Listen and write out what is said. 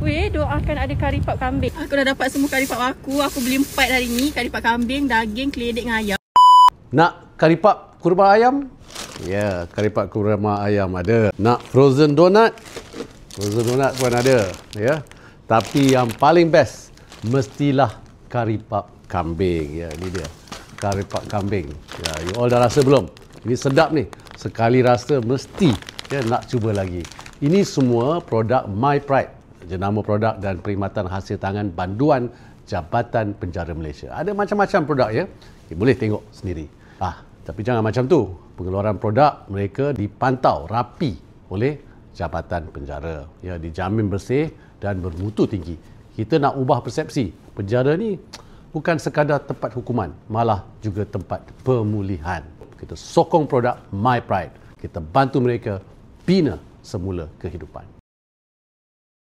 Weh, doakan ada kari pap kambing. Aku dah dapat semua kari pap aku. Aku beli 4 hari ni. Kari pap kambing, daging, keledek dengan ayam. Nak kari pap kurma ayam? Ya, kari pap kurma ayam ada. Nak frozen donut? Frozen donut pun ada. Ya. Tapi yang paling best, mestilah kari pap kambing. Ya, ini dia. Kari pap kambing. Ya, you all dah rasa belum? Ini sedap ni. Sekali rasa mesti nak cuba lagi. Ini semua produk My Pride, jenama produk dan perkhidmatan hasil tangan banduan Jabatan Penjara Malaysia. Ada macam-macam produk ya. Boleh tengok sendiri. Tapi jangan macam tu. Pengeluaran produk mereka dipantau rapi oleh Jabatan Penjara. Ya, dijamin bersih dan bermutu tinggi. Kita nak ubah persepsi. Penjara ni bukan sekadar tempat hukuman, malah juga tempat pemulihan. Kita sokong produk My Pride. Kita bantu mereka bina semula kehidupan.